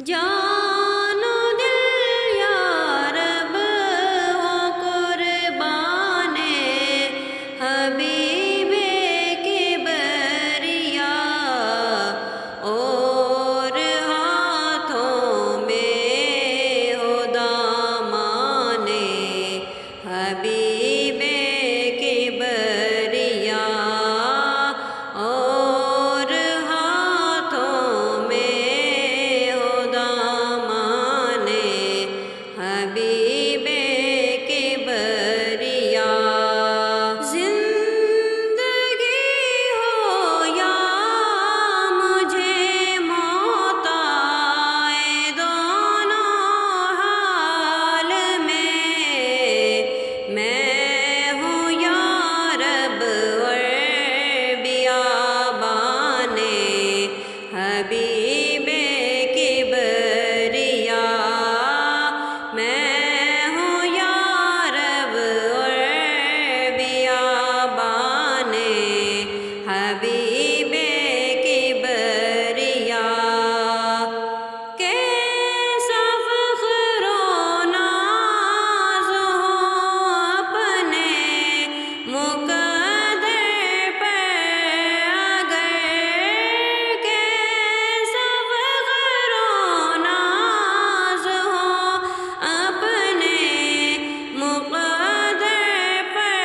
جان و دل یا رب ہو قربان حبیب کبریا، اور ہاتھوں میں ہو دامان حبیب کبریا، اور ہاتھوں میں ہو دامان حبیب کبریا۔ زندگی ہو یا مجھے موت آئے، دونوں حال میں ہوں یا رب اور بیابان حبیب کبریا، میں ہوں یا رب اور بیابان حبیب کبریا۔ کیسا فخر و ناز ہو اپنے مقدر پر، اگر کیسا فخر و ناز ہو اپنے مقدر پر،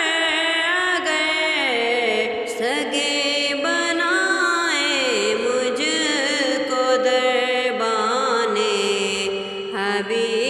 اگر سگے بنائے مجھ کو دربان حبیب